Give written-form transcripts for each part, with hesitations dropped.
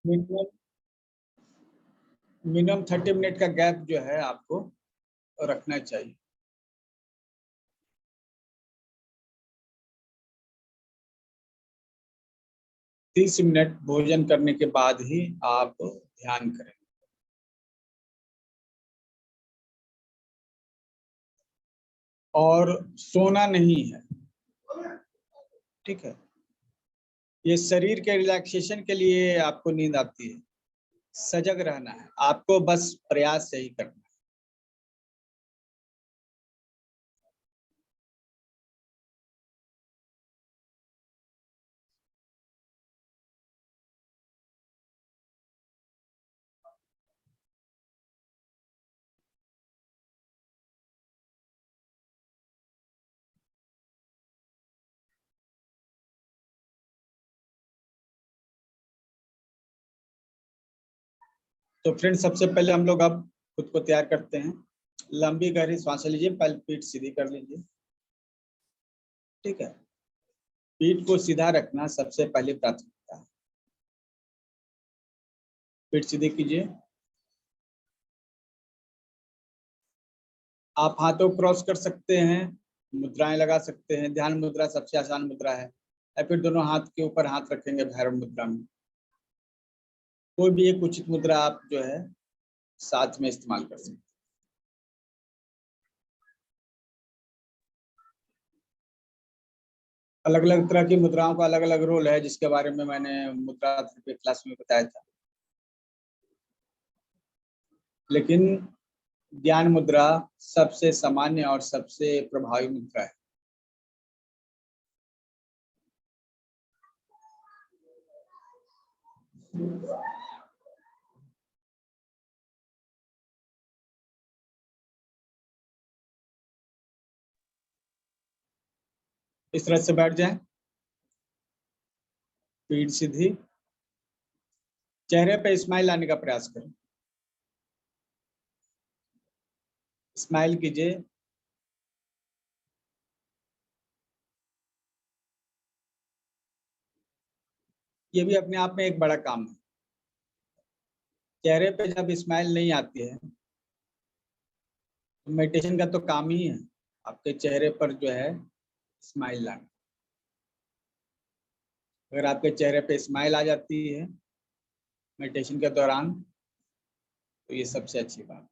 Minimum minimum 30 minute का gap जो है आपको रखना चाहिए। तीस मिनट भोजन करने के बाद ही आप ध्यान करें। और सोना नहीं है, ठीक है। ये शरीर के रिलैक्सेशन के लिए आपको नींद आती है, सजग रहना है, आपको बस प्रयास सही करना है। तो फ्रेंड्स, सबसे पहले हम लोग अब खुद को तैयार करते हैं। लंबी गहरी सांस लीजिए, पहले पीठ सीधी कर लीजिए, ठीक है। पीठ को सीधा रखना सबसे पहली प्राथमिकता है। पीठ सीधी कीजिए। आप हाथों क्रॉस कर सकते हैं, मुद्राएं लगा सकते हैं। ध्यान मुद्रा सबसे आसान मुद्रा है। या फिर दोनों हाथ के ऊपर हाथ रखेंगे भैरव मुद्रा में। कोई भी एक उचित मुद्रा आप जो है साथ में इस्तेमाल कर सकते हैं। अलग अलग तरह की मुद्राओं का अलग अलग रोल है, जिसके बारे में मैंने मुद्रा थेरेपी क्लास में बताया था। लेकिन ज्ञान मुद्रा सबसे सामान्य और सबसे प्रभावी मुद्रा है। इस तरह से बैठ जाएं, पीठ सीधी, चेहरे पे स्माइल लाने का प्रयास करें। स्माइल कीजिए। ये भी अपने आप में एक बड़ा काम है। चेहरे पे जब स्माइल नहीं आती है तो मेडिटेशन का तो काम ही है आपके चेहरे पर जो है स्माइल लाना। अगर आपके चेहरे पे स्माइल आ जाती है मेडिटेशन के दौरान तो ये सबसे अच्छी बात है।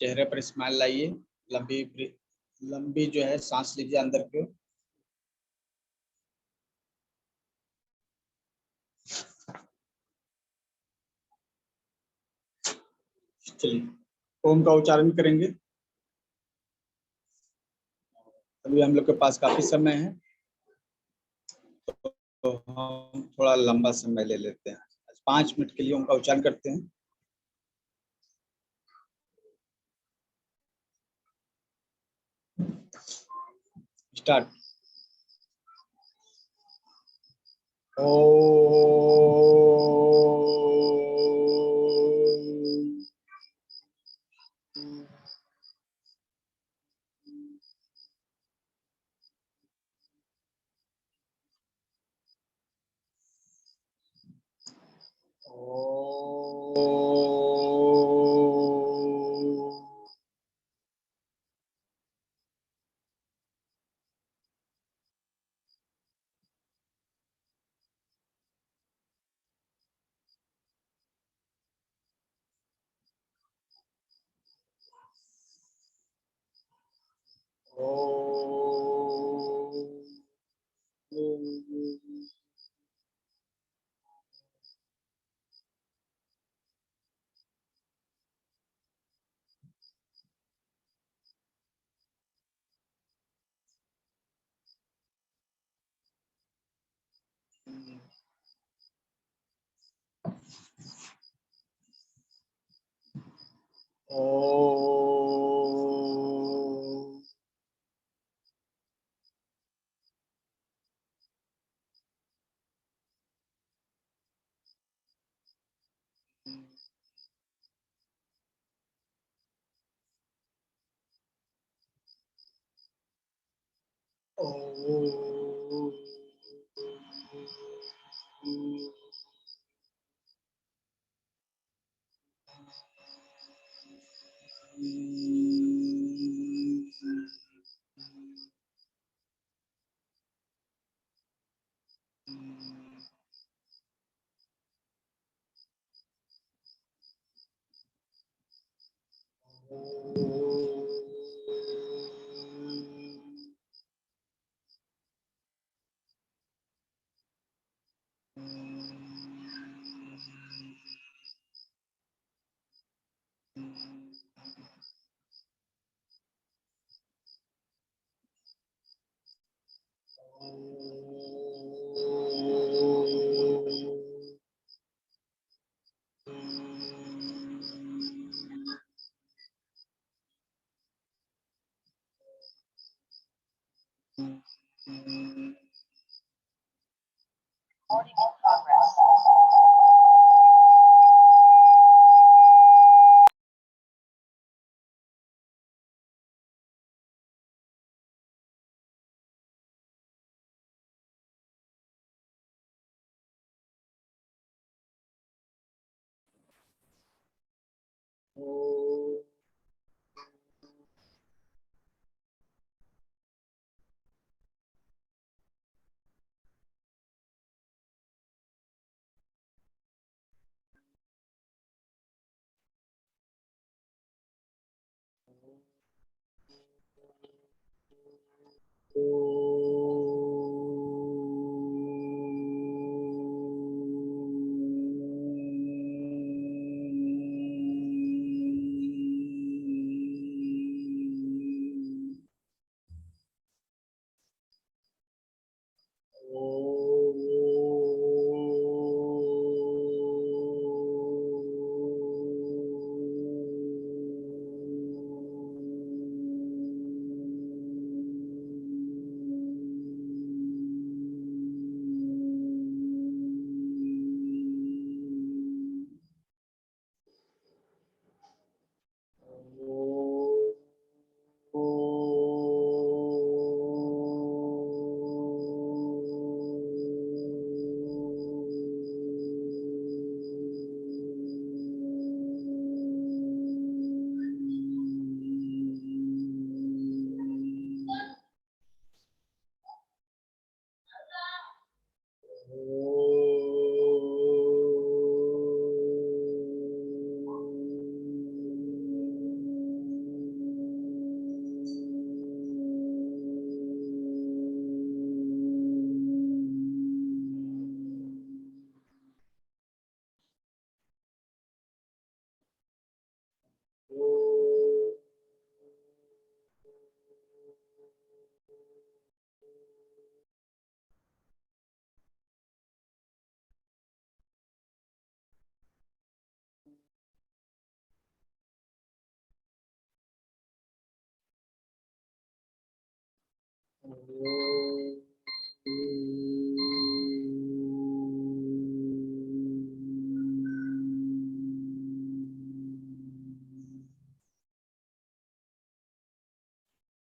चेहरे पर स्माइल लाइए, लंबी लंबी जो है सांस लीजिए अंदर की ओर। चलिए ओम का उच्चारण करेंगे। अभी हम लोग के पास काफी समय है, तो हम थोड़ा लंबा समय ले लेते हैं। 5 मिनट के लिए ओम का उच्चारण करते हैं। स्टार्ट। Audio progress.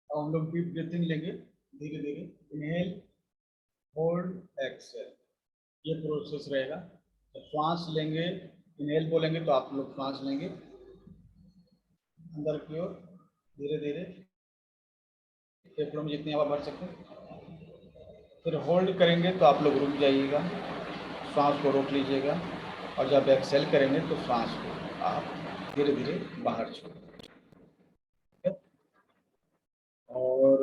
हम लोग डीप ब्रीथिंग लेंगे धीरे धीरे। इनहेल, होल्ड, एक्सेल, ये प्रोसेस रहेगा। तो श्वास लेंगे, इनहेल बोलेंगे तो आप लोग श्वास लेंगे अंदर की ओर धीरे धीरे, फेफड़ों में जितनी हवा भर सके। फिर होल्ड करेंगे तो आप लोग रुक जाइएगा, श्वास को रोक लीजिएगा, और जब एक्सेल करेंगे तो श्वास को आप धीरे धीरे बाहर छोड़ें। और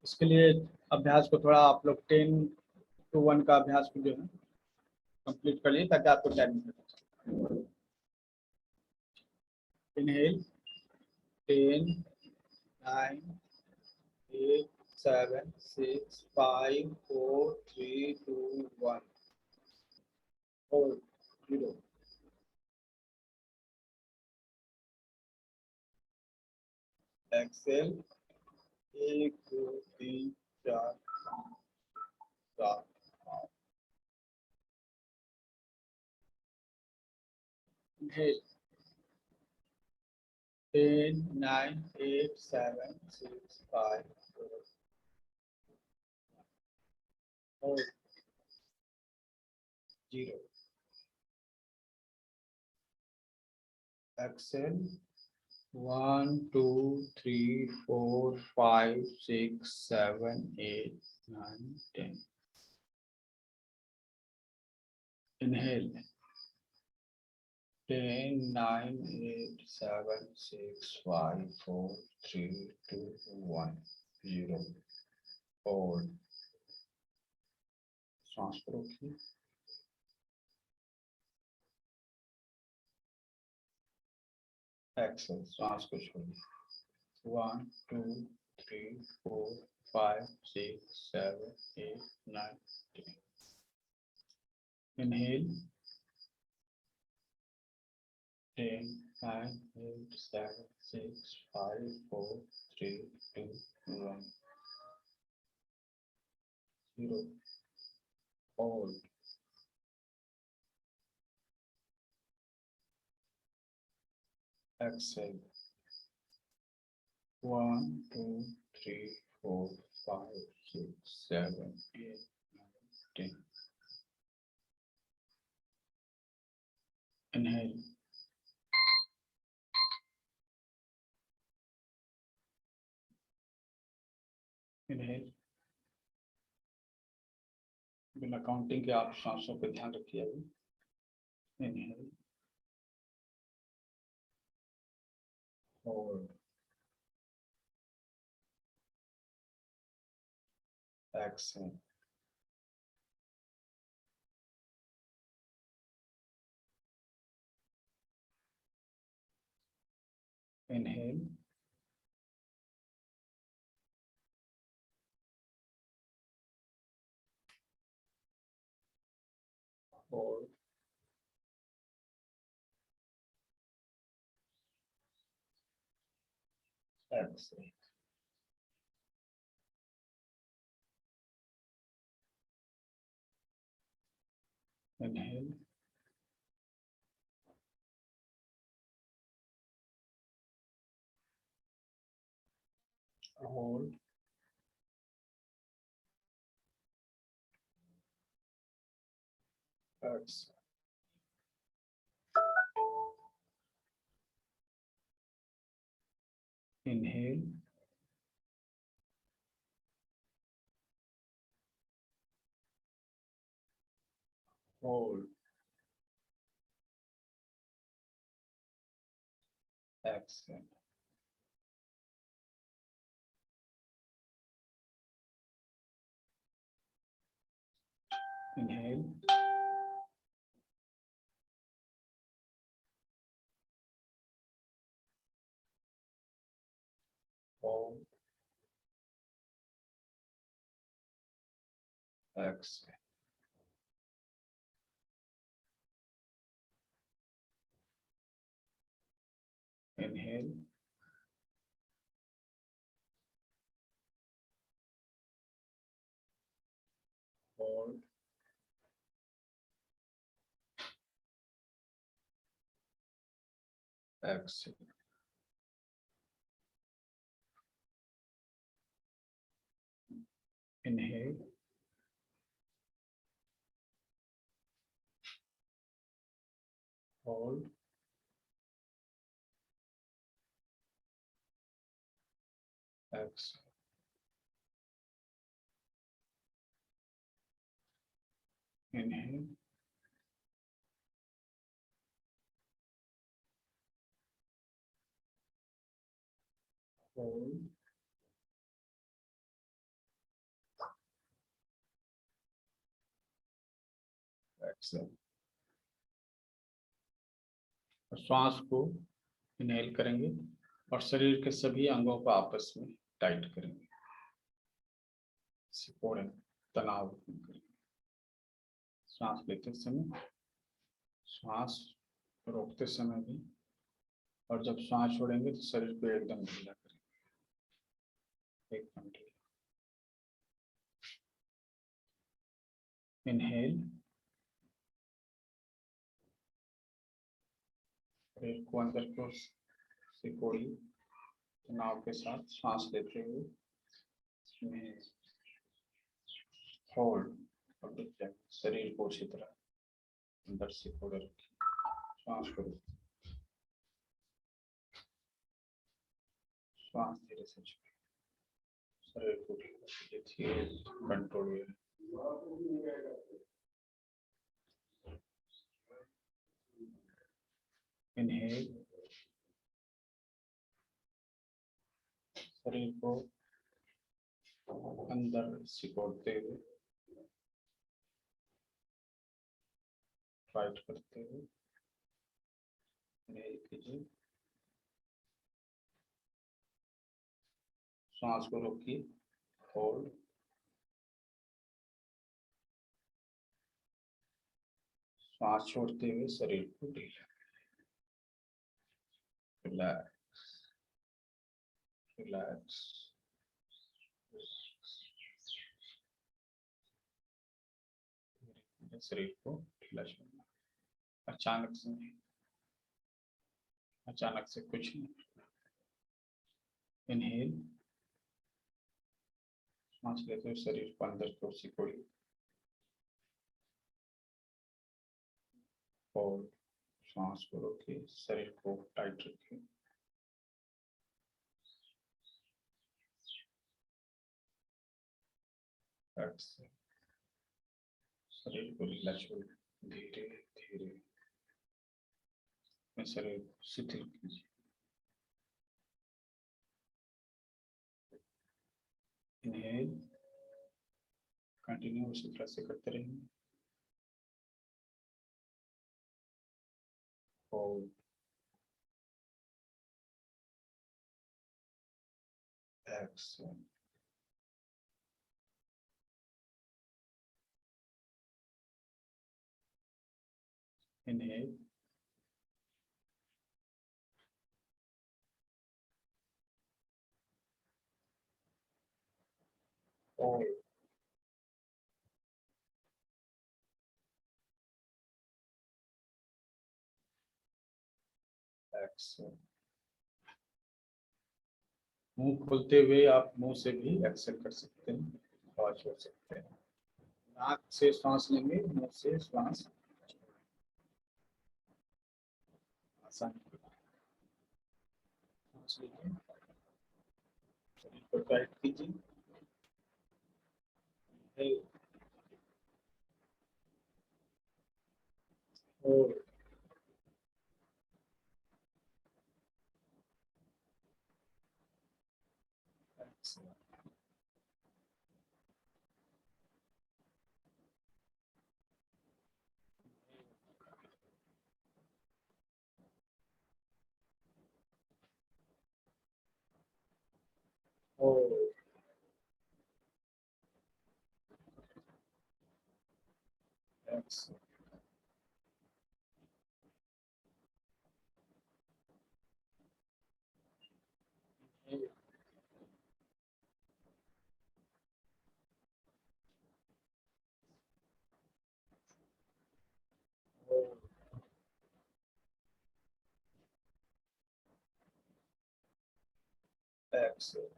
इसके लिए अभ्यास को थोड़ा आप लोग 10 to 1 का अभ्यास को जो है कंप्लीट कर लिए, ताकि आपको टाइम मिले। Inhale 10, 9, 8, 7, 6, 5, 4, 3, 2, 1, hold 0, Excel 1, 2, 3, 4, 5, 7, inhale 10, 9, 8, 7, 6, 5, 4, hold 0, exhale 1, 2, 3, 4, 5, 6, 7, 8, 9, 10. Inhale 10, 9, 8, 7, 6, 5, 4, 3, 2, 1, 0. Hold. सांस को रोकिए। Exhale, सांस को छोड़िए। 1, 2, 3, 4, 5, 6, 7, 8, 9, 10. Inhale 10, 9, 8, 7, 6, 5, 4, 3, 2, 1. 0. Hold. Exhale. 1, 2, 3, 4, 5, 6, 7, 8, 9, 10. Inhale. Inhale. बिना काउंटिंग के आप सांसों पे ध्यान रखिए अभी. Inhale. Hold. Exhale. Inhale. Hold. Exhale. Inhale. Hold. Exhale. Inhale. Hold. Exhale. Inhale. Hold. Exhale. Inhale. Hold. Exhale. Inhale. Hold. Exhale. Inhale. Hold. Exhale. श्वास को इनहेल करेंगे और शरीर के सभी अंगों को आपस में टाइट करेंगे, सिकोड़े, तनाव करेंगे. सांस लेते समय, श्वास रोकते समय भी, और जब श्वास छोड़ेंगे तो शरीर को एकदम ढीला करेंगे, एकदम ढीला. इनहेल. शरीर को अंदर को सिकोड़ी तनाव के साथ सांस लेते हुए होल्ड और शरीर को उसी तरह अंदर सिकोड़े रखें. सांस को रोकें. श्वास धीरे से छोड़ें. शरीर को धीरे कंट्रोल में. इनहेल. शरीर को अंदर सिकोड़ते हुए, टाइट करते हुए इनहेल कीजिए. सांस को रोकिए. होल्ड. सांस छोड़ते हुए शरीर को ढीला. Relax, relax. शरीर को ढीला छोड़ना, अचानक से नहीं, अचानक से कुछ नहीं। इनहेल, सांस लेते हुए शरीर को अंदर की ओर सिकोड़िए और सांस को रोकिए, शरीर को टाइट रखिए। एक्सेल, शरीर को ढीला छोड़िए, धीरे धीरे अपने शरीर को शिथिल कीजिए। इनहेल, कंटिन्यू उसी तरह से करते रहेंगे। Hold, exhale, inhale, hold, exhale. मुंह खोलते हुए आप मुंह से भी एक्सेल कर सकते हैं, आवाज छोड़ सकते हैं। नाक से सांस लेंगे, मुंह से सांस आसानी से सांस लीजिए, शरीर को टाइट कीजिए। और एक्सेल, और एक्सेल, एक्सेल,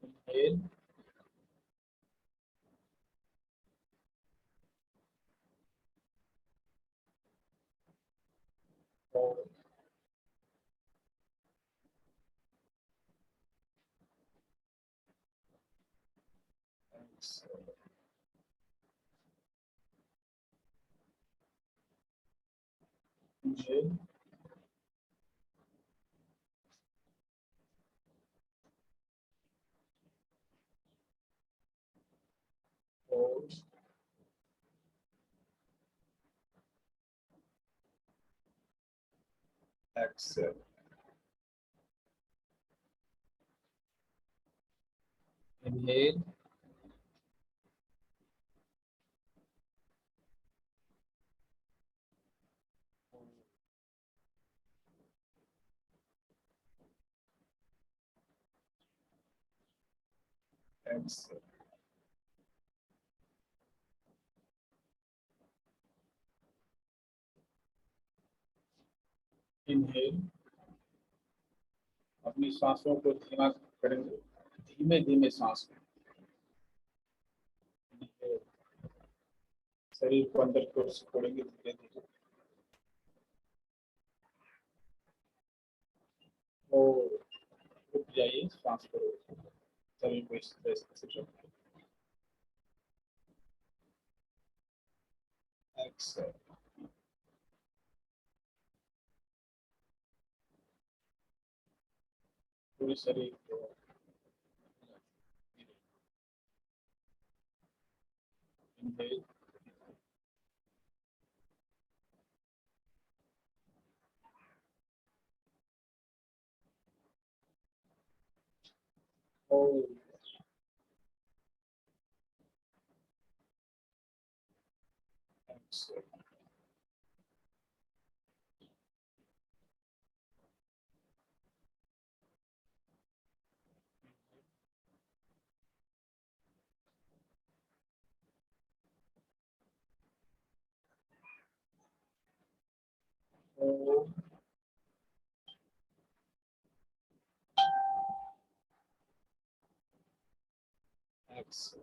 इनहेल, और एक्सेल, इनहेल, और एक्सेल, इनहेल, एक्सेल, इनहेल। अपनी सांसों को धीमा करेंगे, धीमे धीमे सांस लें। इनहेल, शरीर को अंदर की ओर सिकोड़ेंगे धीरे धीरे, और रुक जाइए, सांस को रोकिए, शरीर को इस तरह से रखिए। एक्सेल, पूरे शरीर को इनहेल, और Excel, O X.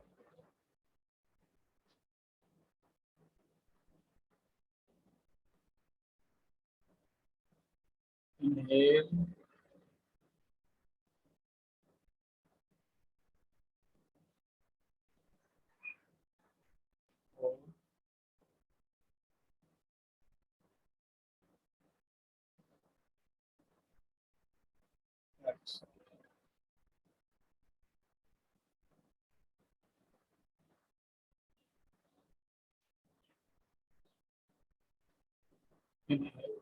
Inhale. O X. Inhale.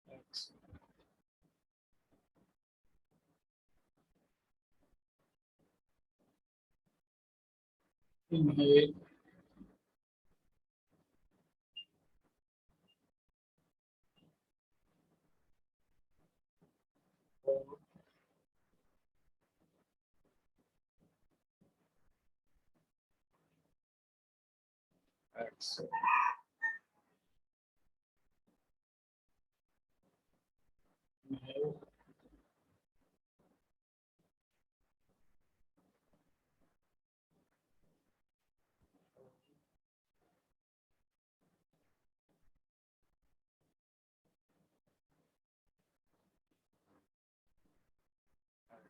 X. Inhale. O X. Inhale.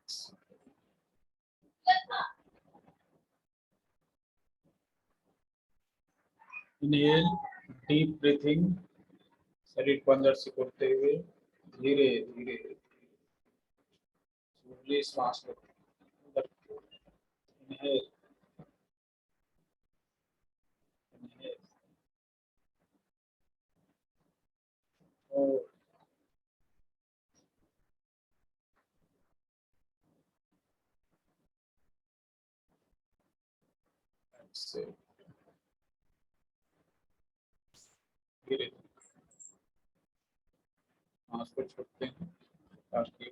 X. Inhale. Deep breathing. शरीर को अंदर से करते हुए धीरे धीरे slowly श्वास को अंदर। Inhale. Inhale. Hold. Exhale. धीरे सांस को छोड़ते हैं ताकि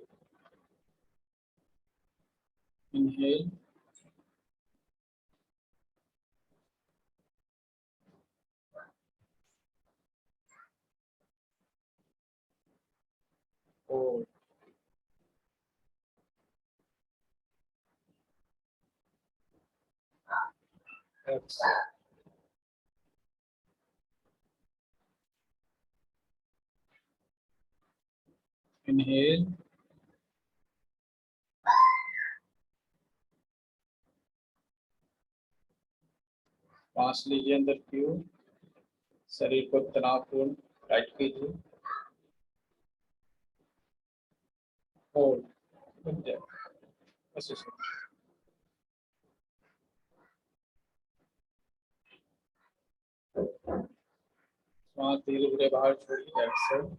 इनहेल। होल्ड। एक्सहेल। इनहेल। सांस लीजिए अंदर की ओर, शरीर को तनावपूर्ण टाइट कीजिए। होल्ड। रुक जाए बस इसे। सांस धीरे धीरे बाहर छोड़िए। एक्सहेल।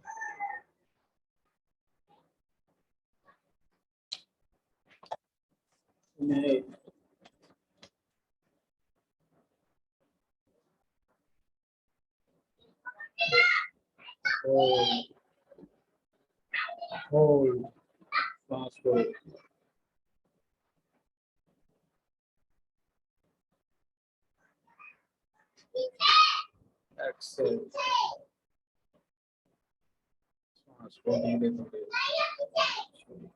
इनहेल। होल्ड। होल्ड। सांस को एक्सहेल। सांस को धीरे धीरे छोड़िए।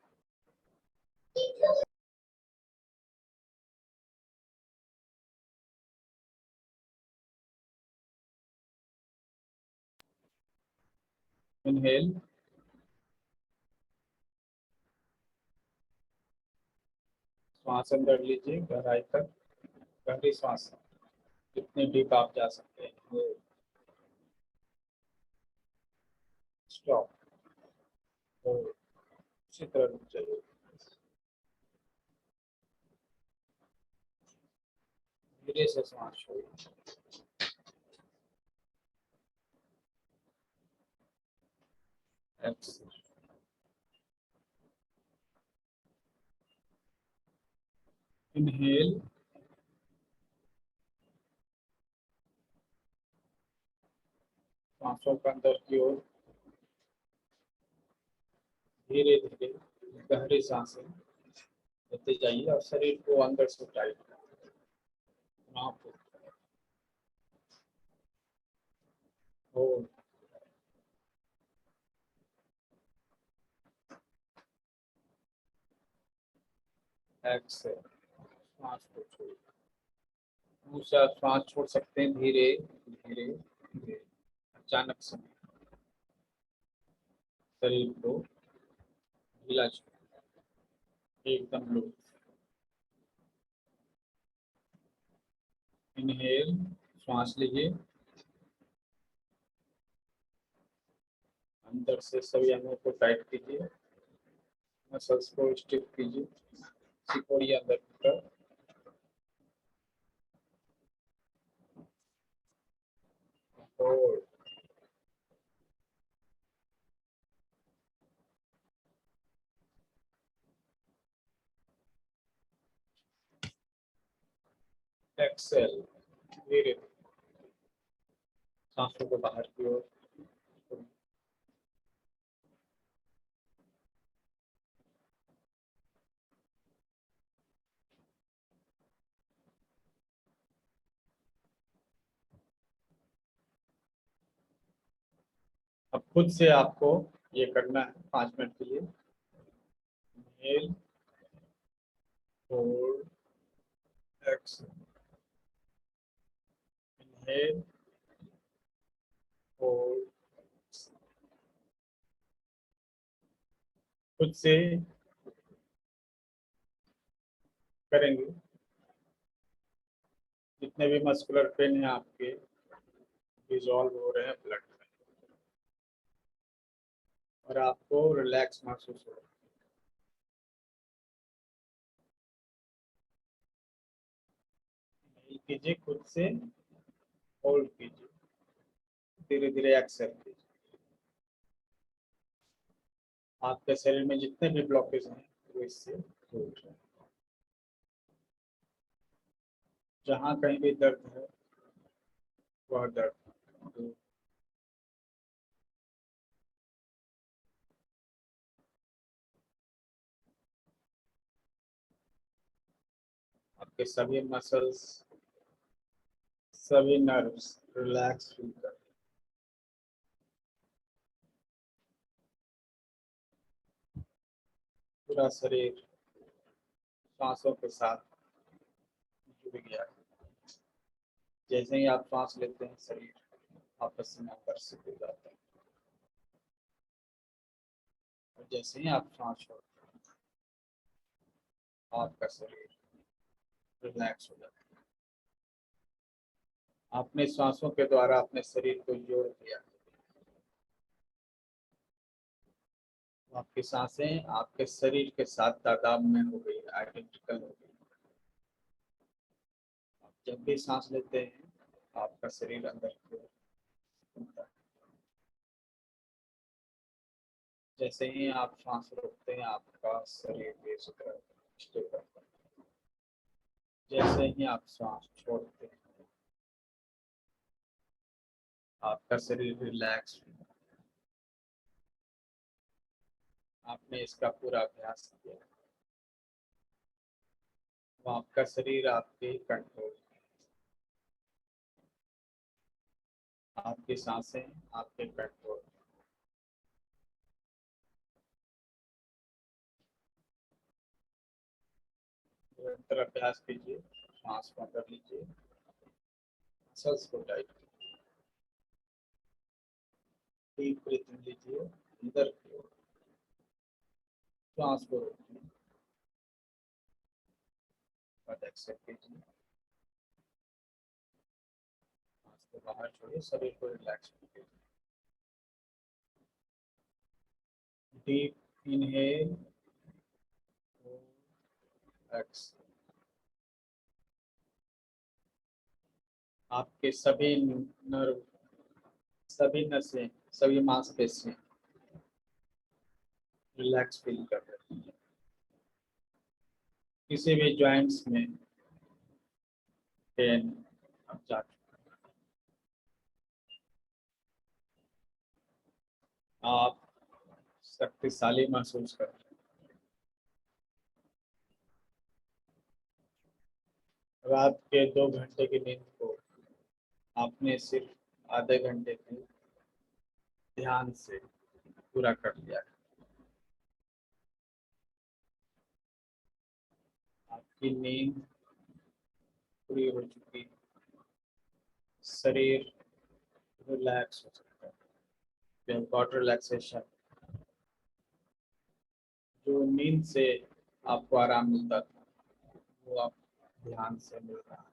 इनहेल। सांस अंदर लीजिए गहराई तक, गहरी सांस जितने डीप आप जा सकते हैं। स्टॉप। उसी तरह रुक जाइए। धीरे से सांस छोड़िए। एक्सहेल। इनहेल। सांसों को अंदर की ओर धीरे धीरे गहरी सांसें लेते जाइए और शरीर को अंदर से टाइट होल्ड, एक्सेल, सांस को छोड़िए। मुंह से आप सांस छोड़ सकते हैं धीरे धीरे धीरे। अचानक से शरीर को ढीला छोड़िए, एकदम लो। इनहेल, सांस लीजिए, अंदर से सभी अंगों को टाइट कीजिए, मसल्स को स्टिफ कीजिए, सिकोड़िए अंदर की तरफ। होल्ड, एक्सेल, धीरे सांसों को बाहर की ओर। अब खुद से आपको ये करना है 5 मिनट के लिए। Inhale, hold, exhale, inhale, hold. खुद से करेंगे। जितने भी मस्कुलर पेन है आपके डिजॉल्व हो रहे हैं ब्लड में और आपको रिलैक्स महसूस हो रहा है। कीजिए, खुद से होल्ड कीजिए, धीरे धीरे एक्सेल कीजिए। आपके शरीर में जितने भी ब्लॉकेज हैं वो इससे दूर हैं। जहाँ कहीं भी दर्द है वह दर्द दूर। आपके सभी मसल्स, सभी नर्व्स रिलैक्स फील कर। पूरा शरीर सांसों के साथ जुड़ गया है। जैसे ही आप सांस लेते हैं शरीर आपस में आकर्षित हो जाता है और जैसे ही आप सांस छोड़ते हैं आपका शरीर रिलैक्स हो जाता है। आपने सांसों के द्वारा अपने शरीर को जोड़ दिया। आपकी सांसें आपके शरीर के साथ तादाद में हो गई, आइडेंटिकल हो गई। आप जब भी सांस लेते हैं आपका शरीर अंदर की ओर घूमता है। जैसे ही आप सांस रोकते हैं आपका शरीर बेसुरा स्टेबल होता है। जैसे ही आप सांस छोड़ते हैं आपका शरीर रिलैक्स। आपने इसका पूरा अभ्यास किया, तो आपका शरीर आपके कंट्रोल, आपकी सांसें आपके कंट्रोल। निरंतर अभ्यास कीजिए, सांस को अंदर लीजिए, मसल्स को टाइट कीजिए, डीप ब्रीथिंग लीजिए अंदर की ओर, सांस को रोकिए और एक्सेल कीजिए, सांस को बाहर छोड़िए, शरीर को रिलैक्स कीजिए। Deep inhale, exhale. आपके सभी नर्व, सभी नसें, सभी मांसपेशियां रिलैक्स फील कर रहे हैं। किसी भी जॉइंट्स में पेन अब जा चुका है। आप शक्तिशाली महसूस कर रहे हैं। रात के 2 घंटे की नींद को आपने सिर्फ आधे घंटे के ध्यान से पूरा कर लिया है। आपकी नींद पूरी हो चुकी है, शरीर रिलैक्स हो सकता है। गॉट रिलैक्सेशन, जो नींद से आपको आराम मिलता था वो आप ध्यान से मिल रहा है।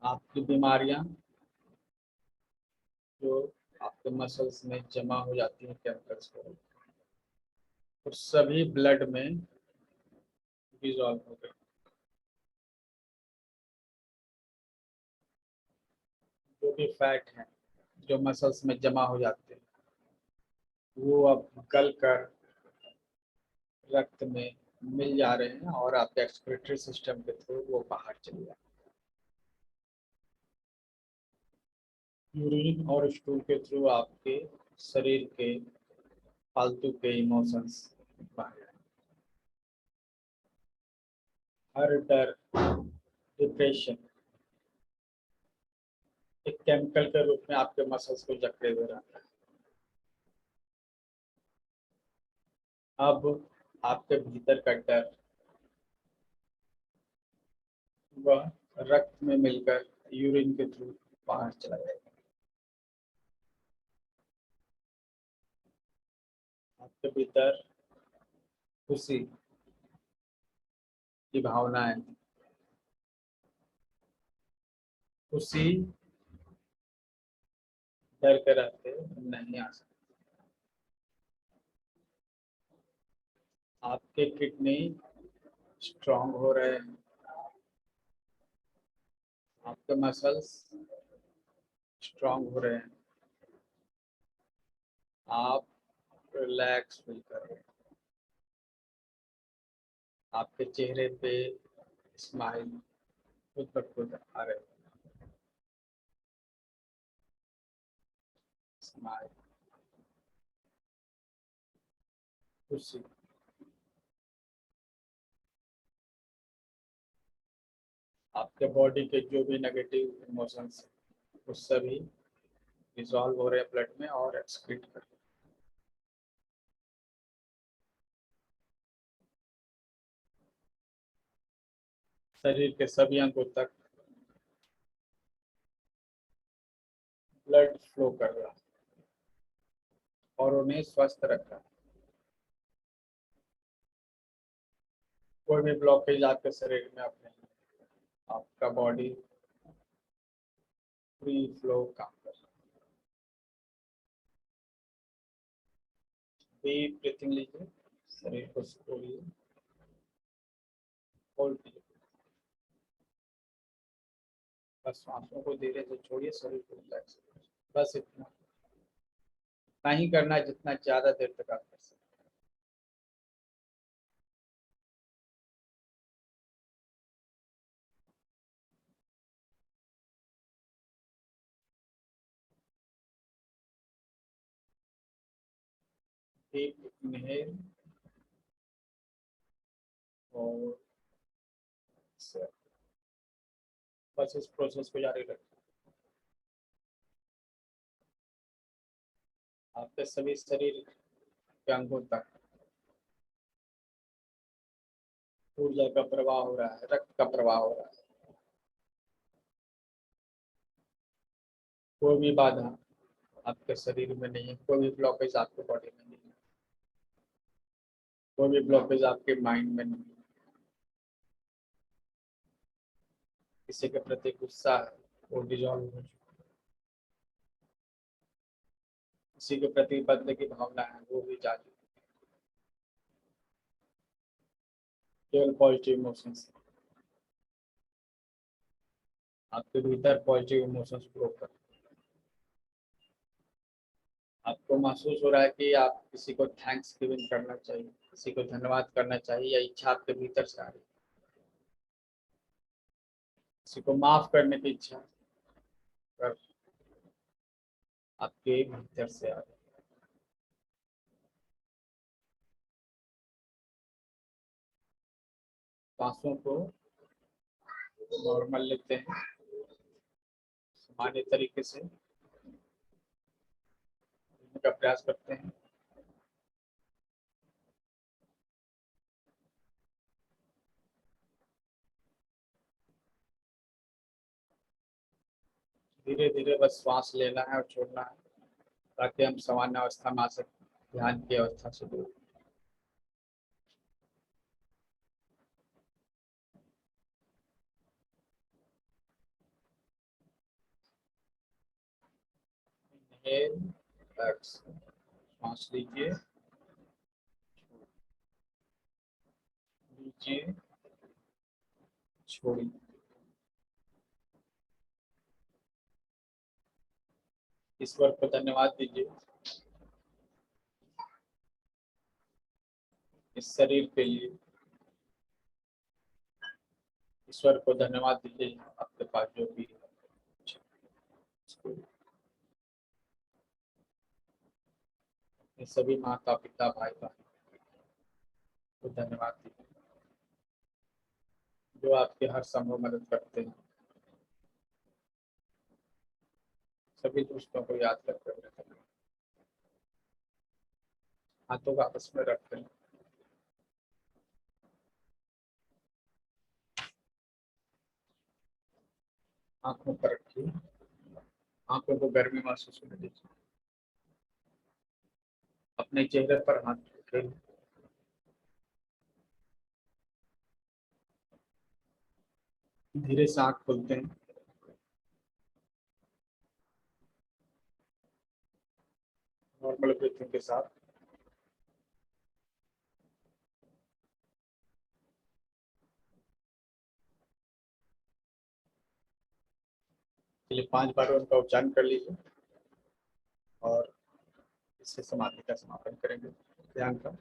आपकी बीमारियां जो आपके मसल्स में जमा हो जाती हैं केमिकल्स को, और सभी ब्लड में डिजॉल्व हो गई। जो भी फैट है जो मसल्स में जमा हो जाते हैं वो अब गल कर रक्त में मिल जा रहे हैं और आपके एक्सक्रीटरी सिस्टम के थ्रू वो बाहर चले जाते हैं। यूरिन और स्टूल के थ्रू आपके शरीर के फालतू के इमोशंस बाहर आए। हर डर, डिप्रेशन एक केमिकल के रूप में आपके मसल्स को जकड़े हुए रहता है। अब आपके भीतर का डर वह रक्त में मिलकर यूरिन के थ्रू बाहर चला जाएगा। आपके भीतर खुशी की भावनाएं, खुशी डर के रहते नहीं आ सकती। आपके किडनी स्ट्रांग हो रहे हैं, आपके मसल्स स्ट्रांग हो रहे हैं, आप रिलैक्स फील कर रहे हैं, आपके चेहरे पे स्माइल खुद ब खुद आ रहे हैं। स्माइल, खुशी। आपके बॉडी के जो भी नेगेटिव इमोशंस वो सभी डिसॉल्व हो रहे हैं ब्लड में और एक्सक्रीट कर रहे हैं। शरीर के सभी अंगों तक ब्लड फ्लो कर रहा है और उन्हें स्वस्थ रख रहा है। कोई भी ब्लॉकेज आपके शरीर में अपने आपका बॉडी फ्री फ्लो काम कर रहा है। डीप ब्रीथिंग लीजिए, शरीर को खोलिए, होल्ड कीजिए, बस सांसों को धीरे से छोड़िए, शरीर को रिलैक्स। बस इतना नहीं करना है जितना ज्यादा देर तक आप कर सकते। डीप इनहेल और exhale। बस इस प्रोसेस को जारी रखें। आपके सभी शरीर के अंगों तक ऊर्जा का प्रवाह हो रहा है, रक्त का प्रवाह हो रहा है। कोई भी बाधा आपके शरीर में नहीं है, कोई भी ब्लॉकेज आपके बॉडी में नहीं है, कोई भी ब्लॉकेज आपके माइंड में नहीं है। किसी के प्रति गुस्सा है वो डिजॉल्व हो चुका है, किसी के प्रति बदले की भावना है वो भी जा चुकी है। केवल पॉजिटिव इमोशंस, आपके भीतर पॉजिटिव इमोशंस ग्रो कर। आपको महसूस हो रहा है कि आप किसी को थैंक्स गिविंग करना चाहिए, किसी को धन्यवाद करना चाहिए, या इच्छा आपके भीतर से आ रही है। किसी को माफ करने की इच्छा कर आपके भीतर से आ रही है। सांसों को नॉर्मल लेते हैं, सामान्य तरीके से लेने का प्रयास करते हैं। धीरे धीरे बस श्वास लेना है और छोड़ना है, ताकि हम सामान्य अवस्था में आ सकें, ध्यान की अवस्था से दूर। सांस लीजिए, लीजिए, छोड़िए। ईश्वर को धन्यवाद दीजिए इस शरीर के लिए। ईश्वर को धन्यवाद दीजिए आपके पास जो भी है। ये सभी माता पिता भाई बहन को धन्यवाद दीजिए जो आपके हर संभव मदद करते हैं। सभी दोस्तों को याद करते हुए हाथों को आपस में रखते हैं। आंखों पर रखिए, आंखों को गर्मी महसूस होने दीजिए। अपने चेहरे पर हाथ रखें, धीरे से आंख खोलते हैं। नॉर्मल ब्रीथिंग के साथ चलिए 5 बार उनका उच्चारण कर लीजिए और इससे समाधि का समापन करेंगे ध्यान का।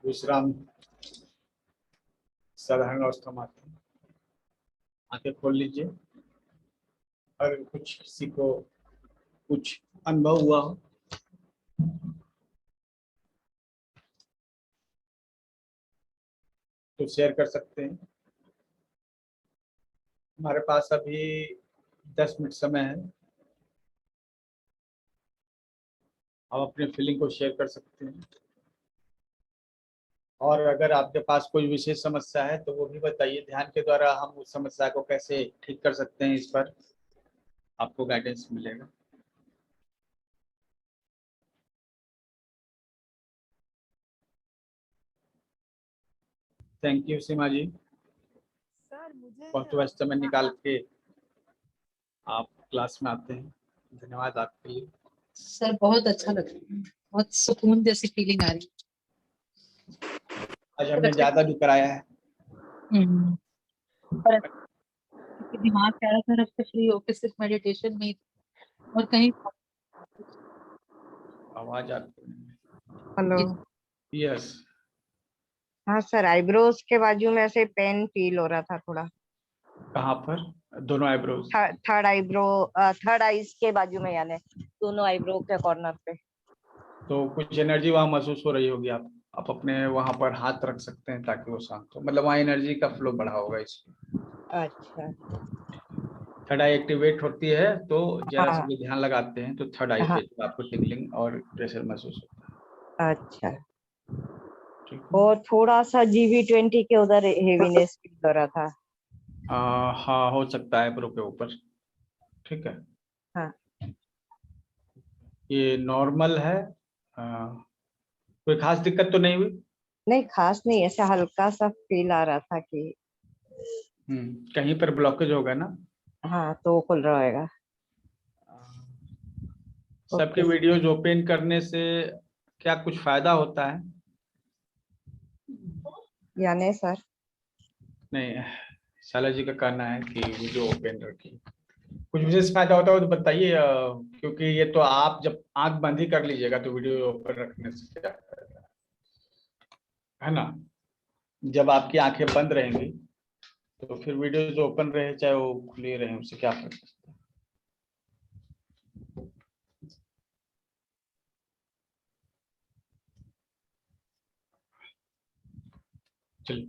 विश्राम साधारण अवस्था में आते हैं। आंखें खोल लीजिए। अगर कुछ किसी को कुछ अनुभव हुआ हो तो शेयर कर सकते हैं। हमारे पास अभी 10 मिनट समय है, आप अपनी फीलिंग को शेयर कर सकते हैं। और अगर आपके पास कोई विशेष समस्या है तो वो भी बताइए, ध्यान के द्वारा हम उस समस्या को कैसे ठीक कर सकते हैं, इस पर आपको गाइडेंस मिलेगा। Thank you Seema ji, sir मुझे बहुत वक्त समय निकाल के आप क्लास में आते हैं, धन्यवाद आपके लिए। सर बहुत अच्छा लग रहा है, बहुत सुकून जैसी फीलिंग आ रही आज हमने ज्यादा भी कराया है। पर दिमाग चारों तरफ से फ्री होकर सिर्फ मेडिटेशन में और कहीं आवाज आती हेलो। है। यस, हाँ सर, आईब्रोज के बाजू में ऐसे पेन फील हो रहा था थोड़ा। कहाँ पर? दोनों eyebrows? Third eyebrow, third eyes के बाजू में, यानी दोनों आईब्रो के कॉर्नर पे। तो कुछ एनर्जी वहाँ महसूस हो रही होगी। आप अपने वहाँ पर हाथ रख सकते हैं ताकि वो शांत हो, मतलब वहाँ एनर्जी का फ्लो बढ़ा होगा इसमें। अच्छा। थर्ड आई एक्टिवेट होती है तो जरा सा हाँ। भी ध्यान लगाते हैं तो थर्ड आई हाँ। पे आपको टिंगलिंग और प्रेशर महसूस होता अच्छा। है। ठीक है। और थोड़ा सा GV20 के उधर हेवीनेस फील हो रहा था। हाँ, हो सकता है आईब्रो के ऊपर। ठीक है, हाँ। ये नॉर्मल है। कोई खास दिक्कत तो नहीं हुई? नहीं, खास नहीं, ऐसा हल्का सा फील आ रहा था कि कहीं पर ब्लॉकेज होगा ना। हाँ, तो वो खुल रहा होगा। सबके ओके। वीडियोज ओपन करने से क्या कुछ फायदा होता है? यानी सर? नहीं, शाला जी का कहना है कि वीडियो ओपन रखिए। कुछ विशेष फायदा होता हो तो बताइए, क्योंकि ये तो आप जब आंख बंद ही कर लीजिएगा तो वीडियो ओपन रखने से क्या फायदा है ना। जब आपकी आंखें बंद रहेंगी तो फिर वीडियो जो ओपन रहे चाहे वो खुली रहे, उससे क्या फर्क पड़ता है। चलिए,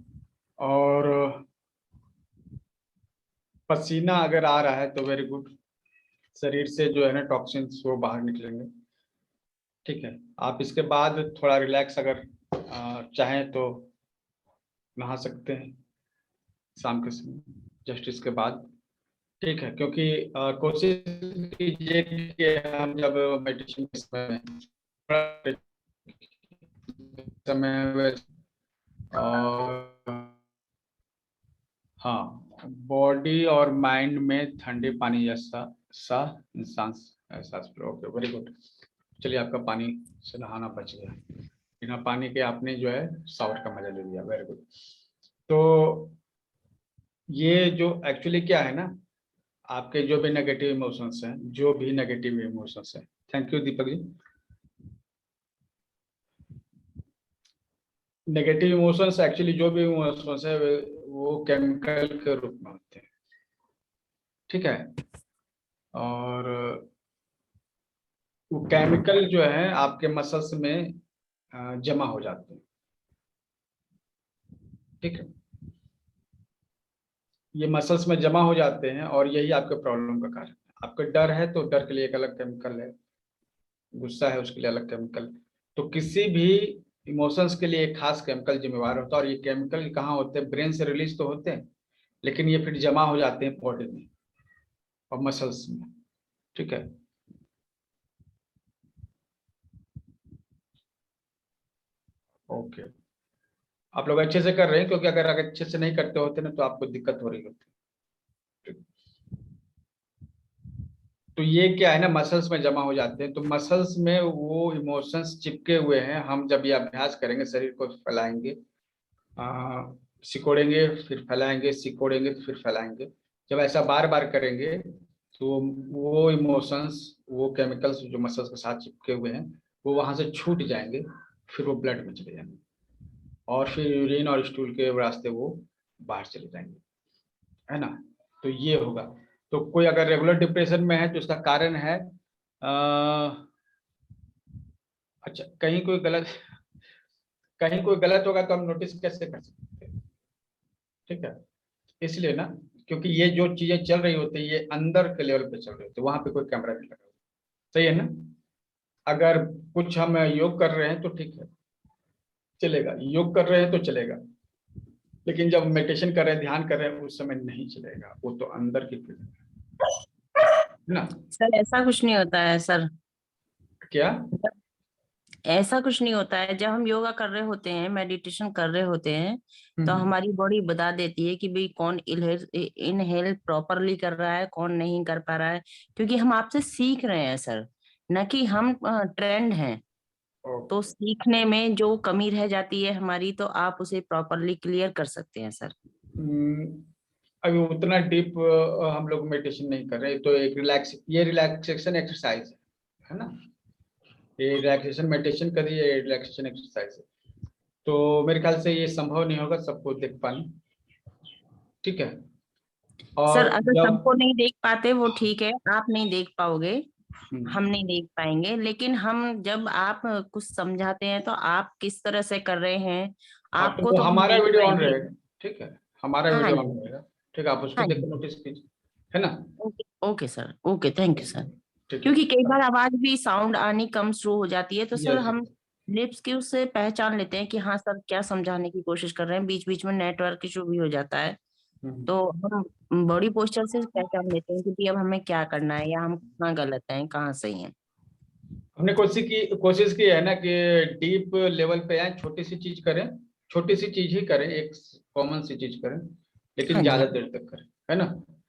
और पसीना अगर आ रहा है तो वेरी गुड, शरीर से जो है ना टॉक्सिन्स वो बाहर निकलेंगे। ठीक है, आप इसके बाद थोड़ा रिलैक्स अगर चाहें तो नहा सकते हैं शाम के समय, जस्ट इसके बाद। ठीक है, क्योंकि कोशिश कीजिए कि हम जब मेडिटेशन के समय और हाँ, बॉडी और माइंड में ठंडे पानी जैसा सा इंसान एहसास। Okay, very good. चलिए, आपका पानी से नहाना बच गया, बिना पानी के आपने जो है शावर का मजा ले लिया, वेरी गुड। तो ये जो एक्चुअली क्या है ना, आपके जो भी नेगेटिव इमोशंस हैं, जो भी नेगेटिव इमोशंस हैं, thank you Deepak ji. Negative emotions actually जो भी इमोशंस है वो केमिकल के रूप में होते हैं। ठीक है, और वो केमिकल जो है आपके मसल्स में जमा हो जाते हैं। ठीक है, ये मसल्स में जमा हो जाते हैं और यही आपके प्रॉब्लम का कारण है। आपका डर है तो डर के लिए एक अलग केमिकल है, गुस्सा है उसके लिए अलग केमिकल। तो किसी भी इमोशंस के लिए एक खास केमिकल जिम्मेवार होता है, और ये केमिकल कहाँ होते हैं? ब्रेन से रिलीज तो होते हैं, लेकिन ये फिर जमा हो जाते हैं बॉडी में और मसल्स में। ठीक है, ओके। आप लोग अच्छे से कर रहे हैं, क्योंकि अगर अच्छे से नहीं करते होते ना तो आपको दिक्कत हो रही होती। तो ये क्या है ना, मसल्स में जमा हो जाते हैं, तो मसल्स में वो इमोशंस चिपके हुए हैं। हम जब ये अभ्यास करेंगे, शरीर को फैलाएंगे, सिकोड़ेंगे फिर फैलाएंगे, सिकोड़ेंगे तो फिर फैलाएंगे। जब ऐसा बार बार करेंगे तो वो इमोशंस, वो केमिकल्स जो मसल्स के साथ चिपके हुए हैं, वो वहां से छूट जाएंगे, फिर वो ब्लड में चले जाएंगे और फिर यूरिन और स्टूल के रास्ते वो बाहर चले जाएंगे, है ना। तो ये होगा। तो कोई अगर रेगुलर डिप्रेशन में है तो इसका कारण है अच्छा, कहीं कोई गलत होगा तो हम नोटिस कैसे कर सकते हैं? ठीक है, इसलिए ना, क्योंकि ये जो चीजें चल रही होती है ये अंदर के लेवल पे चल रही होती है, वहां पे कोई कैमरा नहीं लगा होता। सही है ना। अगर कुछ हम योग कर रहे हैं तो ठीक है, चलेगा, योग कर रहे हैं तो चलेगा, लेकिन जब मेडिटेशन कर रहे हैं, ध्यान कर रहे हैं, उस समय नहीं चलेगा, वो तो अंदर की फीलिंग है ना। सर ऐसा कुछ नहीं होता है सर। क्या? ऐसा कुछ नहीं होता है, जब हम योगा कर रहे होते हैं, मेडिटेशन कर रहे होते हैं, तो हम्म। हमारी बॉडी बता देती है कि भाई कौन इनहेल प्रॉपरली कर रहा है, कौन नहीं कर पा रहा है। क्योंकि हम आपसे सीख रहे हैं सर, न कि हम ट्रेंड हैं। तो ओके। सीखने में जो कमी रह जाती है हमारी, तो आप उसे प्रॉपरली क्लियर कर सकते हैं सर। अभी उतना डीप हम लोग मेडिटेशन नहीं कर रहे, तो एक रिलैक्सेशन एक्सरसाइज है ना। ये रिलैक्सेशन मेडिटेशन करिए, ये रिलैक्सेशन एक्सरसाइज है। तो मेरे ख्याल से ये संभव नहीं होगा सबको देख पाना। ठीक है, सर और अगर जब सबको नहीं देख पाते वो ठीक है, आप नहीं देख पाओगे, हम हम्म, नहीं देख पाएंगे, लेकिन हम जब आप कुछ समझाते हैं तो आप किस तरह से कर रहे हैं हाँ, तो आपको वो तो हम हमारा देख वीडियो ऑन पाएंगे। रहेगा। ठीक है, हमारा हाँ वीडियो जी। ऑन रहेगा। ठीक है, आप उसको हाँ देख जी। कर नोटिस कीजिए, है ना। Okay okay sir, okay, thank you sir. ठीक है, क्योंकि कई बार आवाज भी साउंड आनी कम शुरू हो जाती है, तो सर यस। हम लिप्स की उससे पहचान लेते हैं कि हाँ सर क्या समझाने की कोशिश कर रहे हैं। बीच बीच में नेटवर्क इशू भी हो जाता है, तो हम बॉडी पोस्चर से पहचान लेते हैं कि अब हमें क्या करना है, या हम कहाँ गलत हैं कहाँ सही हैं। हमने कोशिश की है ना कि डीप लेवल पे आए, छोटी सी चीज करें, छोटी सी चीज ही करें, एक कॉमन सी चीज करें, लेकिन हाँ जी, ज्यादा देर तक करें, है ना।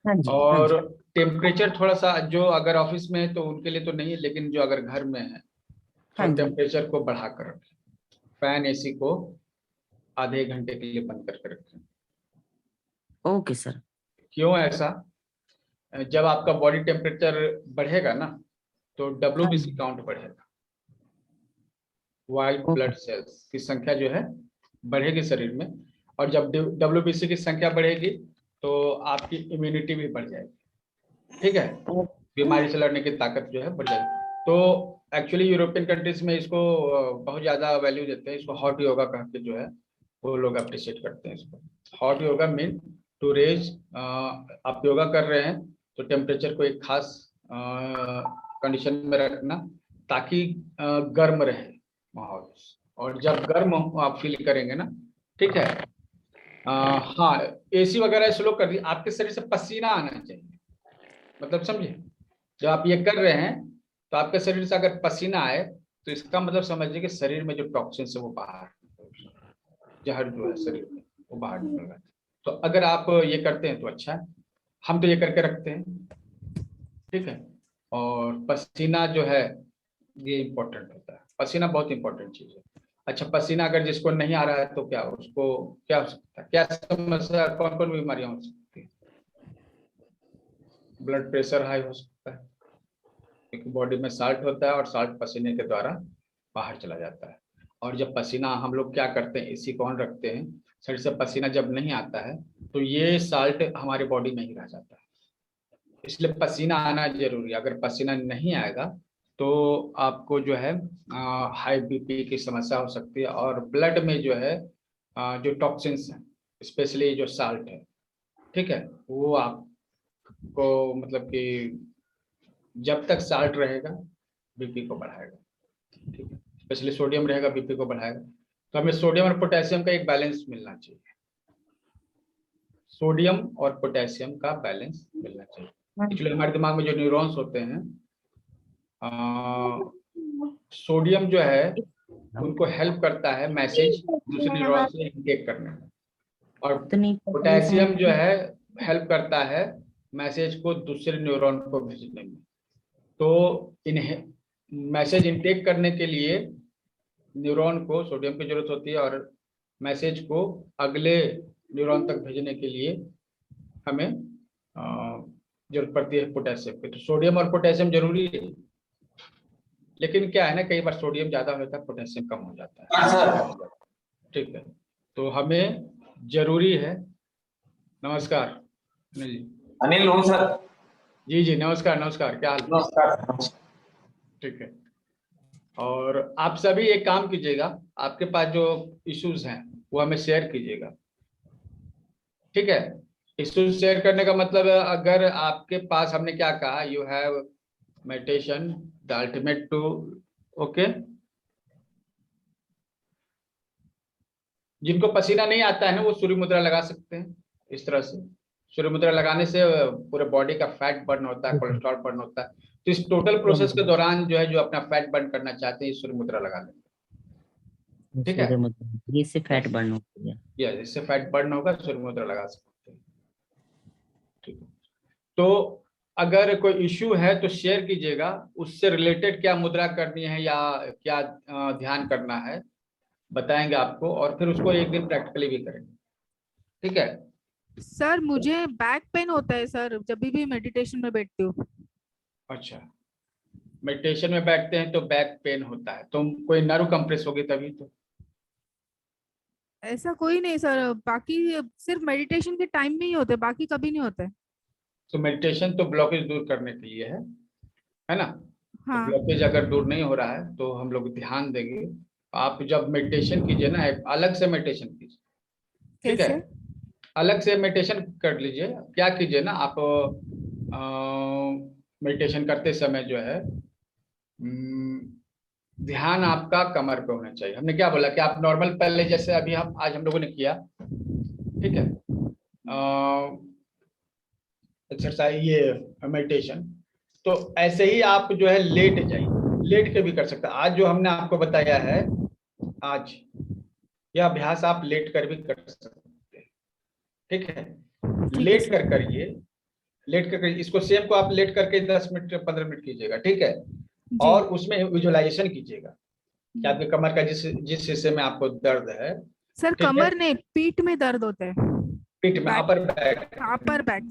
हाँ जी, हाँ और जी, टेम्परेचर थोड़ा सा, जो अगर ऑफिस में है तो उनके लिए तो नहीं है, लेकिन जो अगर घर में है हाँ तो जी। टेम्परेचर को बढ़ा कर रखें, फैन एसी को आधे घंटे के लिए बंद करके रखें। Okay sir. क्यों ऐसा? जब आपका बॉडी टेम्परेचर बढ़ेगा ना तो हाँ WBC जी, काउंट बढ़ेगा, व्हाइट ओके। ब्लड सेल्स की संख्या जो है बढ़ेगी शरीर में, और जब WBC की संख्या बढ़ेगी तो आपकी इम्यूनिटी भी बढ़ जाएगी, ठीक है, बीमारी से लड़ने की ताकत जो है बढ़ जाएगी। तो एक्चुअली यूरोपियन कंट्रीज में इसको बहुत ज्यादा वैल्यू देते हैं, इसको हॉट योगा कह के जो है वो लोग अप्रिशिएट करते हैं इसको। Hot yoga mean to raise, आप योगा कर रहे हैं तो टेम्परेचर को एक खास कंडीशन में रखना ताकि गर्म रहे माहौल, और जब गर्म आप फील करेंगे ना, ठीक है, हाँ, एसी वगैरह स्लो कर दी, आपके शरीर से पसीना आना चाहिए, मतलब समझे, जब आप ये कर रहे हैं तो आपके शरीर से अगर पसीना आए तो इसका मतलब समझिए कि शरीर में जो टॉक्सिन्स है वो बाहर, जहर जो है शरीर में वो बाहर निकल रहा है। तो अगर आप ये करते हैं तो अच्छा है, हम तो ये करके रखते हैं, ठीक है। और पसीना जो है ये इम्पोर्टेंट होता है, पसीना बहुत इंपॉर्टेंट चीज है। अच्छा, पसीना अगर जिसको नहीं आ रहा है तो क्या उसको क्या हो सकता है, क्या समस्या, कौन कौन बीमारियां हो सकती है? ब्लड प्रेशर हाई हो सकता है, क्योंकि बॉडी में साल्ट होता है और साल्ट पसीने के द्वारा बाहर चला जाता है। और जब पसीना, हम लोग क्या करते हैं, एसी कौन रखते हैं, शरीर से पसीना जब नहीं आता है तो ये साल्ट हमारे बॉडी में ही रह जाता है, इसलिए पसीना आना जरूरी है। अगर पसीना नहीं आएगा तो आपको जो है हाई बीपी की समस्या हो सकती है, और ब्लड में जो है जो टॉक्सिन्स हैं, स्पेशली जो साल्ट है, ठीक है, वो आपको मतलब कि जब तक साल्ट रहेगा बीपी को बढ़ाएगा, ठीक है, स्पेशली सोडियम रहेगा बीपी को बढ़ाएगा। तो हमें सोडियम और पोटेशियम का एक बैलेंस मिलना चाहिए, सोडियम और पोटेशियम का बैलेंस मिलना चाहिए। एक्चुअली हमारे दिमाग में जो न्यूरॉन्स होते हैं, सोडियम जो है उनको हेल्प करता है मैसेज दूसरे न्यूरॉन से इनटेक करने में, और पोटेशियम जो है हेल्प करता है मैसेज को दूसरे न्यूरॉन को भेजने में। तो इन्हें मैसेज इनटेक करने के लिए न्यूरॉन को सोडियम की जरूरत होती है, और मैसेज को अगले न्यूरॉन तक भेजने के लिए हमें जरूरत पड़ती है पोटेशियम की। तो सोडियम और पोटेशियम जरूरी है, लेकिन क्या है ना, कई बार सोडियम ज्यादा होता है पोटेशियम कम हो जाता है, ठीक है। तो हमें जरूरी है, नमस्कार अनिल जी। अनिल हूँ सर। जी जी, नमस्कार नमस्कार, क्या हाल? नमस्कार। ठीक है। और आप सभी एक काम कीजिएगा, आपके पास जो इश्यूज हैं वो हमें शेयर कीजिएगा, ठीक है। इश्यूज शेयर करने का मतलब है, अगर आपके पास, हमने क्या कहा, you have meditation the ultimate to, okay. जिनको पसीना नहीं आता है ना वो सूर्य मुद्रा लगा सकते हैं, इस तरह से सूर्य मुद्रा लगाने से पूरे बॉडी का फैट बर्न होता है, कोलेस्ट्रॉल बर्न होता है। तो इस टोटल प्रोसेस के दौरान जो है, जो अपना फैट बर्न करना चाहते हैं, सूर्य मुद्रा लगा लेंगे, ठीक है। ये से फैट बर्न होती है, या इससे फैट बर्न होगा, सूर्य मुद्रा लगा सकते हैं, ठीक है। तो अगर कोई इश्यू है तो शेयर कीजिएगा, उससे रिलेटेड क्या मुद्रा करनी है या क्या ध्यान करना है बताएंगे आपको, और फिर उसको एक दिन प्रैक्टिकली भी करेंगे, ठीक है। सर मुझे बैक पेन होता है सर, जब भी मेडिटेशन में बैठती हूँ। अच्छा, मेडिटेशन में बैठते हैं तो बैक पेन होता है, तो कोई नर्व कंप्रेस होगी तभी तो। ऐसा कोई नहीं सर, बाकी सिर्फ मेडिटेशन के टाइम में ही होते, बाकी कभी नहीं होते। तो मेडिटेशन तो ब्लॉकेज दूर करने के लिए है ना। तो हाँ। ब्लॉकेज अगर दूर नहीं हो रहा है तो हम लोग ध्यान देंगे। आप जब मेडिटेशन कीजिए ना, अलग से मेडिटेशन कीजिए, ठीक है, कैसे? अलग से मेडिटेशन कर लीजिए। क्या कीजिए ना, आप मेडिटेशन करते समय जो है ध्यान आपका कमर पे होना चाहिए। हमने क्या बोला कि आप नॉर्मल पहले जैसे अभी आज हम लोगों ने किया, ठीक है, एक्सरसाइज, ये मेडिटेशन, तो ऐसे ही आप जो है लेट जाइए, लेट के भी कर सकते हैं। आज जो हमने आपको बताया है, आज यह अभ्यास आप लेट कर भी कर सकते हैं। ठीक है, लेट सर। कर करिए, लेट कर इसको सेम को आप लेट करके 10 मिनट 15 मिनट कीजिएगा। ठीक है, जी। और उसमें विजुअलाइजेशन कीजिएगा कि आपके कमर का जिस हिस्से में आपको दर्द है, सर ठीक है, कमर नहीं, पीठ में दर्द होता है। पीठ में, back. Upper back. Upper back.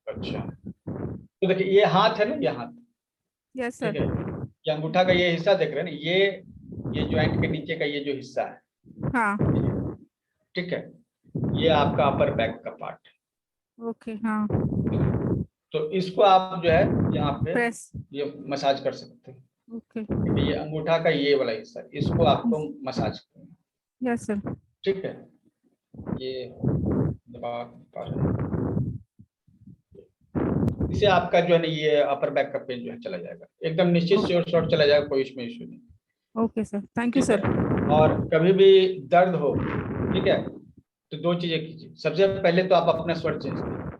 अच्छा, तो देखिए ये हाथ है ना, ये हाथ, यस ठीक सर। है, ये अंगूठा का ये हिस्सा देख रहे हैं ना, ये जॉइंट के नीचे का ये जो हिस्सा है, हाँ। ठीक है, ये आपका अपर बैक का पार्ट है। ओके। हाँ। तो इसको आप जो है यहाँ पे प्रेस। ये मसाज कर सकते हैं। ओके। ठीक है, ये अंगूठा का ये वाला हिस्सा, इसको आपको मसाज करना है। Yes sir. ठीक है, ये दबा पा रहे हैं, इससे आपका जो है ना ये अपर बैक का पेन जो है चला जाएगा, एकदम निश्चित शॉर्ट चला जाएगा, कोई इसमें इशू नहीं। ओके सर, थैंक यू ठीक है, सर। और कभी भी दर्द हो, ठीक है, तो दो चीजें कीजिए। सबसे पहले तो आप अपना स्वर चेंज कीजिए,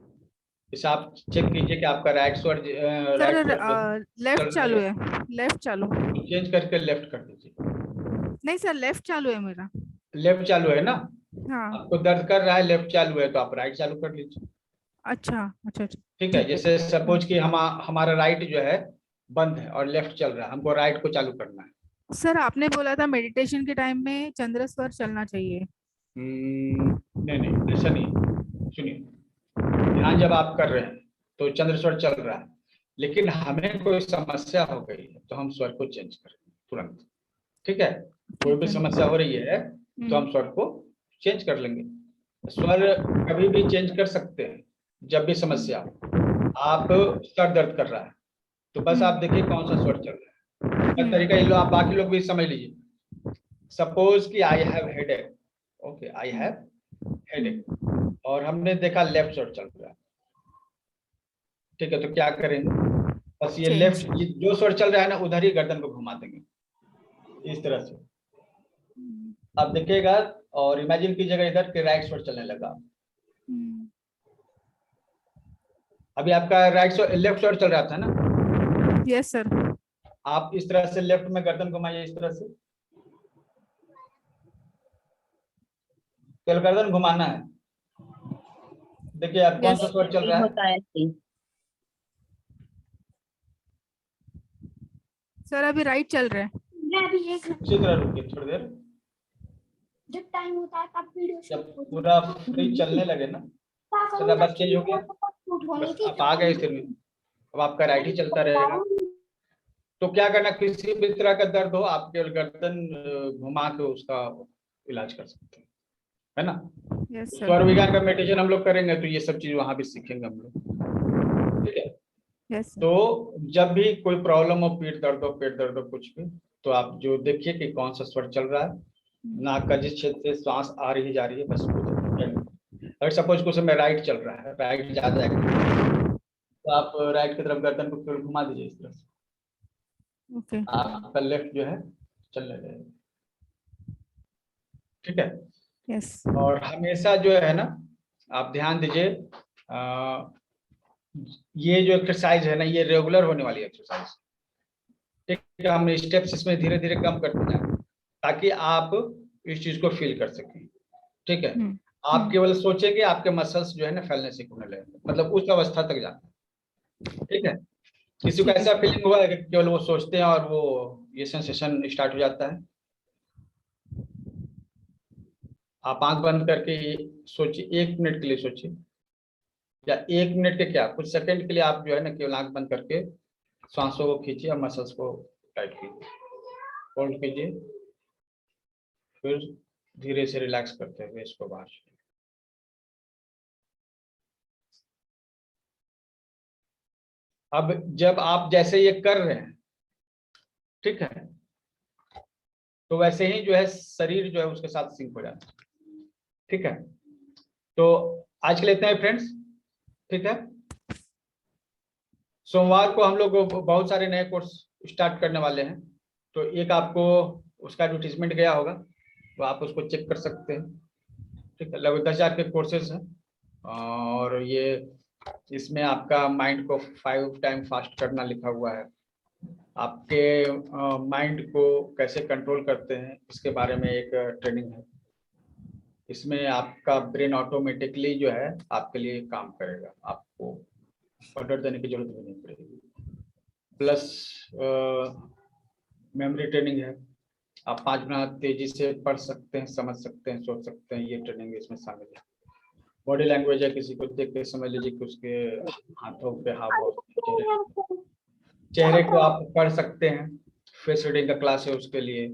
जैसे आप चेक कीजिए कि आपका राइट स्वर सर लेफ्ट चालू है, लेफ्ट चालू। चेंज करके लेफ्ट कर दीजिए। नहीं सर, लेफ्ट चालू है मेरा। लेफ्ट चालू है ना, हाँ। आपको दर्द कर रहा है, लेफ्ट चालू है, तो आप राइट चालू कर लीजिए। अच्छा अच्छा अच्छा। ठीक है, जैसे सपोज कि हमारा राइट जो है बंद है और लेफ्ट चल रहा है, हमको राइट को चालू करना है। सर आपने बोला था मेडिटेशन के टाइम में चंद्र स्वर चलना चाहिए। नहीं नहीं, ऐसा नहीं, सुनिए, ध्यान जब आप कर रहे हैं तो चंद्र स्वर चल रहा है, लेकिन हमें कोई समस्या हो गई है तो हम स्वर को चेंज करेंगे तुरंत। ठीक है, कोई भी समस्या हो रही है तो हम स्वर को चेंज कर लेंगे। स्वर कभी भी चेंज कर सकते हैं जब भी समस्या हो। आप सर दर्द कर रहा है तो बस आप देखिए कौन सा स्वर चल रहा है, क्या तरीका, ये लो आप बाकी लोग भी समझ लीजिए। सपोज कि I have headache, okay, I have headache, और हमने देखा लेफ्ट स्वर चल रहा है। ठीक है, तो क्या करेंगे, बस ये लेफ्ट जो स्वर चल रहा है ना उधर ही गर्दन को घुमा देंगे इस तरह से। आप देखिएगा और इमेजिन कीजिएगा इधर के राइट स्वर चलने लगा। अभी आपका राइट स्वर, लेफ्ट स्वर चल रहा था ना? Yes sir. आप इस तरह से लेफ्ट में गर्दन घुमाइए, इस तरह से, केवल गर्दन घुमाना है। देखिए आप कौन सा स्वर चल रहा है। होता है सर अभी राइट चल रहा है। उसी तरह रुकिए थोड़ी देर, जब टाइम होता है तब वीडियो जब पूरा फ्री चलने लगे ना, तो बस चेंज हो गया, बस आप आ गए फिर, अब आपका राइट ही चलता रहेगा। तो क्या करना, किसी भी तरह का दर्द हो आप केवल गर्दन घुमा के उसका इलाज कर सकते हैं, है ना। Yes sir. स्वर विज्ञान का मेडिटेशन हम लोग करेंगे तो ये सब चीज वहां भी सीखेंगे हम लोग। ठीक है, यस सर। तो जब भी कोई प्रॉब्लम हो, पेट दर्द हो कुछ भी, तो आप जो देखिए कि कौन सा स्वर चल रहा है, नाक का जिस क्षेत्र से सांस आ रही जा रही है, बस अगर सपोज कुछ समय राइट चल रहा है, राइट ज्यादा है, तो आप राइट की तरफ गर्दन को केवल घुमा दीजिए इस तरह से। ओके। आपका लेफ्ट जो है चलने लगेगा। ठीक है, यस। और हमेशा जो है ना आप ध्यान दीजिए, ये जो एक्सरसाइज है ना ये रेगुलर होने वाली एक्सरसाइज। ठीक है, हम स्टेप्स इसमें धीरे धीरे कम करते जाएं ताकि आप इस चीज को फील कर सकें। ठीक है, आप केवल सोचेंगे आपके मसल्स जो है ना फैलने सीखने लगेंगे, मतलब उस अवस्था तक जाते हैं। ठीक है, किसी को ऐसा फीलिंग हुआ है कि केवल वो सोचते हैं और वो ये सेंसेशन स्टार्ट हो जाता है? आप आंख बंद करके सोचिए, 1 मिनट के लिए सोचिए, या 1 मिनट के क्या कुछ सेकंड के लिए आप जो है ना केवल आंख बंद करके सांसों को खींचिए और मसल्स को टाइट कीजिए, होल्ड कीजिए, फिर धीरे से रिलैक्स करते हुए इसको बाहर छोड़िए। अब जब आप जैसे ये कर रहे हैं, ठीक है, तो वैसे ही जो है शरीर जो है उसके साथ सिंक हो जाता है। ठीक है, तो आज के लिए इतना ही फ्रेंड्स। ठीक है, सोमवार को हम लोग बहुत सारे नए कोर्स स्टार्ट करने वाले हैं, तो एक आपको उसका एडवर्टीजमेंट गया होगा, तो आप उसको चेक कर सकते हैं। ठीक है, लगभग 10,000 के कोर्सेज हैं, और ये इसमें आपका माइंड को 5 टाइम फास्ट करना लिखा हुआ है, आपके माइंड को कैसे कंट्रोल करते हैं इसके बारे में एक ट्रेनिंग है। इसमें आपका ब्रेन ऑटोमेटिकली जो है आपके लिए काम करेगा, आपको ऑर्डर देने की जरूरत भी नहीं पड़ेगी। प्लस मेमोरी ट्रेनिंग है, आप 5 गुना तेजी से पढ़ सकते हैं, समझ सकते हैं, सोच सकते हैं, ये ट्रेनिंग इसमें शामिल है। बॉडी लैंग्वेज है, किसी को देख के समझ लीजिए कि उसके हाथों पे हाव भाव, चेहरे को आप पढ़ सकते हैं, फेस रीडिंग का क्लास है उसके लिए।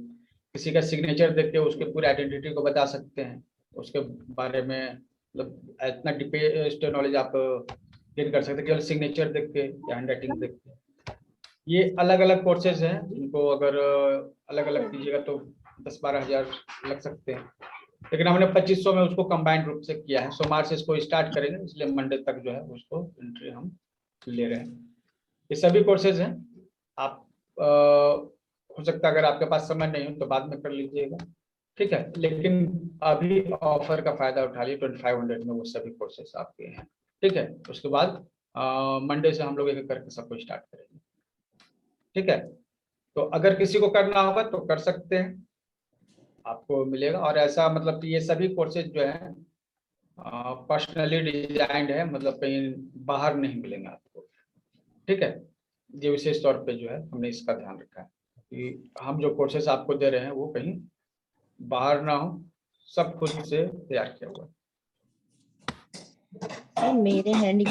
किसी का सिग्नेचर देख के उसके पूरी आइडेंटिटी को बता सकते हैं, उसके बारे में मतलब इतना डीपेस्ट नॉलेज आप गेन कर सकते हैं केवल सिग्नेचर देख के या हैंड राइटिंग देख के। ये अलग अलग कोर्सेज हैं, इनको अगर अलग अलग कीजिएगा तो 10-12 हज़ार लग सकते हैं, लेकिन हमने 2500 में उसको कंबाइंड रूप से किया है। सोमवार से इसको स्टार्ट करेंगे, इसलिए मंडे तक जो है उसको एंट्री हम ले रहे हैं। ये सभी कोर्सेज हैं, आप हो सकता है अगर आपके पास समय नहीं हो तो बाद में कर लीजिएगा, ठीक है, लेकिन अभी ऑफर का फायदा उठा लिए। 2500 में वो सभी कोर्सेज आपके हैं, ठीक है। उसके बाद मंडे से हम लोग एक करके सबको स्टार्ट करेंगे, ठीक है। तो अगर किसी को करना होगा तो कर सकते हैं, आपको मिलेगा। और ऐसा मतलब कि ये सभी कोर्सेज जो है पर्सनली डिजाइंड है, मतलब कहीं बाहर नहीं मिलेंगे आपको, ठीक है। ये विशेष तौर पे जो है हमने इसका ध्यान रखा है कि हम जो कोर्सेज आपको दे रहे हैं वो कहीं बाहर ना हो, सब खुद से तैयार किया हुआ है। मेरे हैंड की